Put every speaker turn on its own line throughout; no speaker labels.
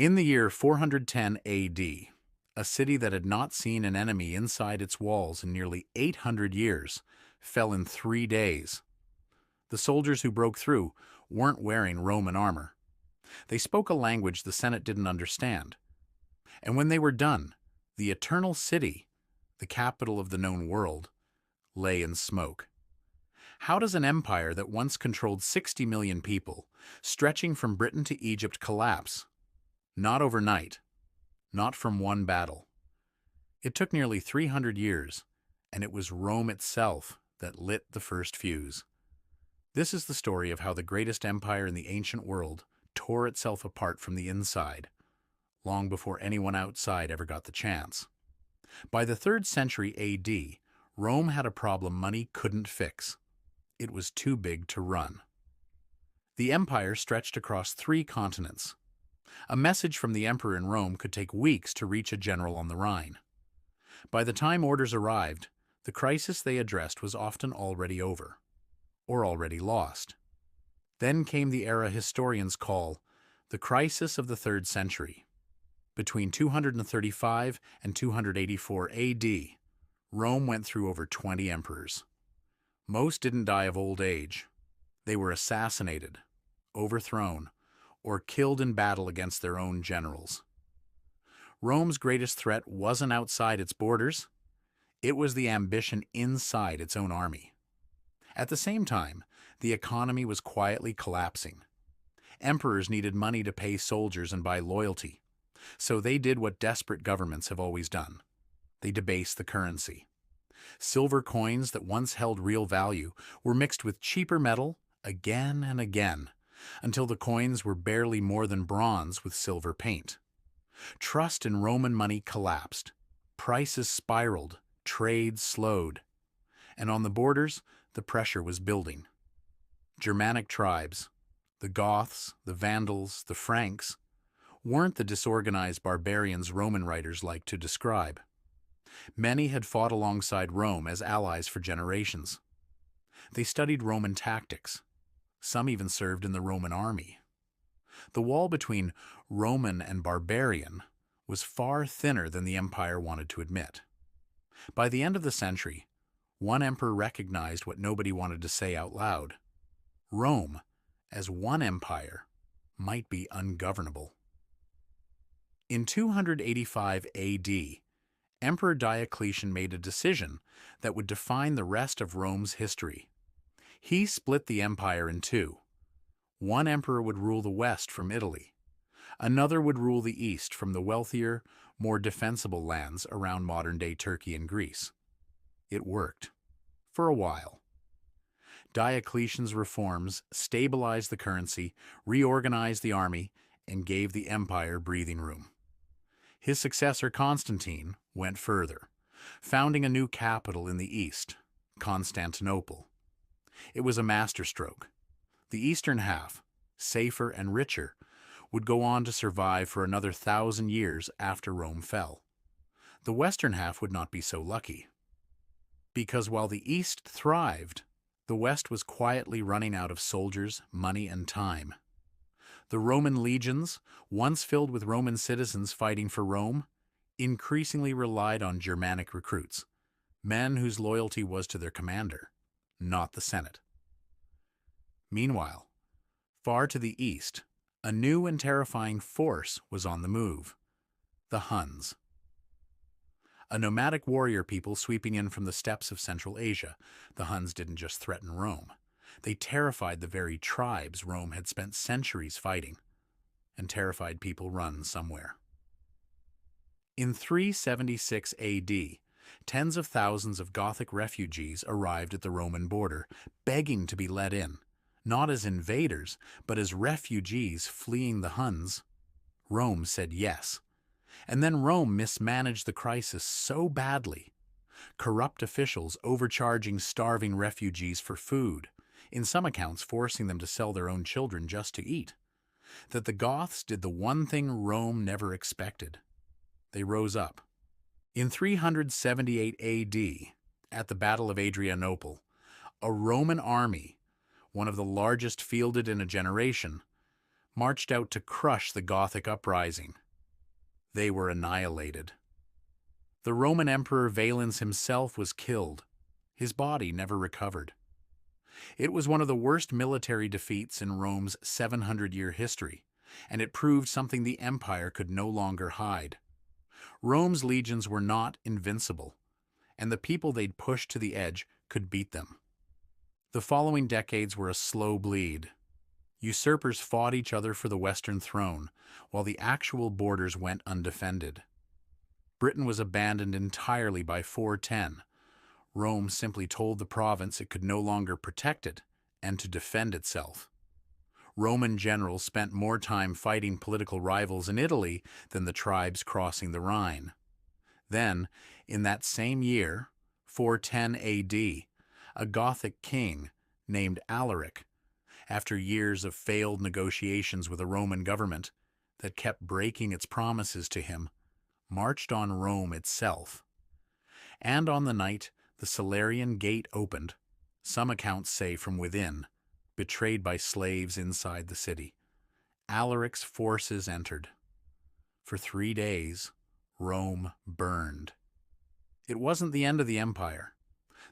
In the year 410 AD, a city that had not seen an enemy inside its walls in nearly 800 years fell in 3 days. The soldiers who broke through weren't wearing Roman armor. They spoke a language the Senate didn't understand. And when they were done, the eternal city, the capital of the known world, lay in smoke. How does an empire that once controlled 60 million people, stretching from Britain to Egypt, collapse? Not overnight, not from one battle. It took nearly 300 years, and it was Rome itself that lit the first fuse. This is the story of how the greatest empire in the ancient world tore itself apart from the inside, long before anyone outside ever got the chance. By the 3rd century AD, Rome had a problem money couldn't fix. It was too big to run. The empire stretched across 3 continents. A message from the emperor in Rome could take weeks to reach a general on the Rhine. By the time orders arrived, the crisis they addressed was often already over, or already lost. Then came the era historians call the crisis of the 3rd century. Between 235 and 284 AD, Rome went through over 20 emperors. Most didn't die of old age. They were assassinated, overthrown, or killed in battle against their own generals. Rome's greatest threat wasn't outside its borders. It was the ambition inside its own army. At the same time, the economy was quietly collapsing. Emperors needed money to pay soldiers and buy loyalty, so they did what desperate governments have always done. They debased the currency. Silver coins that once held real value were mixed with cheaper metal again and again, until the coins were barely more than bronze with silver paint. Trust in Roman money collapsed. Prices spiraled, trade slowed. And on the borders, the pressure was building. Germanic tribes, the Goths, the Vandals, the Franks, weren't the disorganized barbarians Roman writers like to describe. Many had fought alongside Rome as allies for generations. They studied Roman tactics. Some even served in the Roman army. The wall between Roman and barbarian was far thinner than the empire wanted to admit. By the end of the century, one emperor recognized what nobody wanted to say out loud. Rome, as one empire, might be ungovernable. In 285 AD, Emperor Diocletian made a decision that would define the rest of Rome's history. He split the empire in 2. One emperor would rule the west from Italy. Another would rule the east from the wealthier, more defensible lands around modern-day Turkey and Greece. It worked. For a while. Diocletian's reforms stabilized the currency, reorganized the army, and gave the empire breathing room. His successor Constantine went further, founding a new capital in the east, Constantinople. It was a masterstroke. The eastern half, safer and richer, would go on to survive for another 1,000 years after Rome fell. The western half would not be so lucky. Because while the east thrived, the west was quietly running out of soldiers, money, and time. The Roman legions, once filled with Roman citizens fighting for Rome, increasingly relied on Germanic recruits, men whose loyalty was to their commander, not the Senate. Meanwhile, far to the east, a new and terrifying force was on the move: the Huns. A nomadic warrior people sweeping in from the steppes of Central Asia, the Huns didn't just threaten Rome. They terrified the very tribes Rome had spent centuries fighting, and terrified people run somewhere. In 376 AD, tens of thousands of Gothic refugees arrived at the Roman border, begging to be let in, not as invaders, but as refugees fleeing the Huns. Rome said yes. And then Rome mismanaged the crisis so badly. Corrupt officials overcharging starving refugees for food, in some accounts forcing them to sell their own children just to eat, that the Goths did the one thing Rome never expected. They rose up. In 378 AD, at the Battle of Adrianople, a Roman army, one of the largest fielded in a generation, marched out to crush the Gothic uprising. They were annihilated. The Roman Emperor Valens himself was killed. His body never recovered. It was one of the worst military defeats in Rome's 700-year history, and it proved something the empire could no longer hide. Rome's legions were not invincible, and the people they'd pushed to the edge could beat them. The following decades were a slow bleed. Usurpers fought each other for the Western throne, while the actual borders went undefended. Britain was abandoned entirely by 410. Rome simply told the province it could no longer protect it and to defend itself. Roman generals spent more time fighting political rivals in Italy than the tribes crossing the Rhine. Then, in that same year, 410 AD, a Gothic king named Alaric, after years of failed negotiations with a Roman government that kept breaking its promises to him, marched on Rome itself. And on the night the Salarian Gate opened, some accounts say from within, betrayed by slaves inside the city, Alaric's forces entered. For 3 days, Rome burned. It wasn't the end of the empire.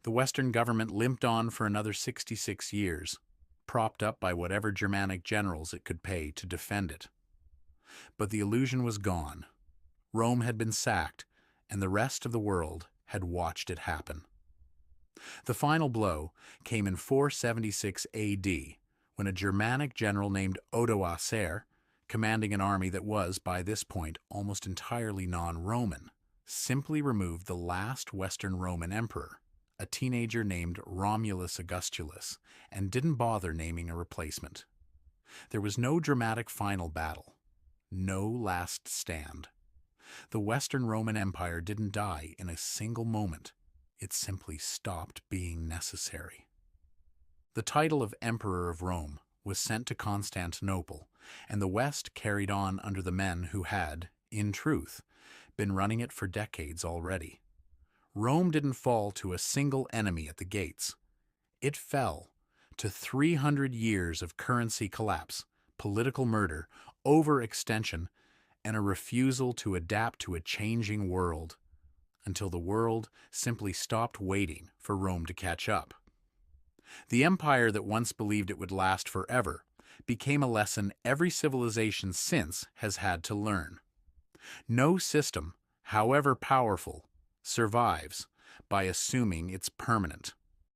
The Western government limped on for another 66 years, propped up by whatever Germanic generals it could pay to defend it. But the illusion was gone. Rome had been sacked, and the rest of the world had watched it happen. The final blow came in 476 AD, when a Germanic general named Odoacer, commanding an army that was, by this point, almost entirely non-Roman, simply removed the last Western Roman emperor, a teenager named Romulus Augustulus, and didn't bother naming a replacement. There was no dramatic final battle, no last stand. The Western Roman Empire didn't die in a single moment. It simply stopped being necessary. The title of Emperor of Rome was sent to Constantinople, and the West carried on under the men who had, in truth, been running it for decades already. Rome didn't fall to a single enemy at the gates. It fell to 300 years of currency collapse, political murder, overextension, and a refusal to adapt to a changing world, until the world simply stopped waiting for Rome to catch up. The empire that once believed it would last forever became a lesson every civilization since has had to learn. No system, however powerful, survives by assuming it's permanent.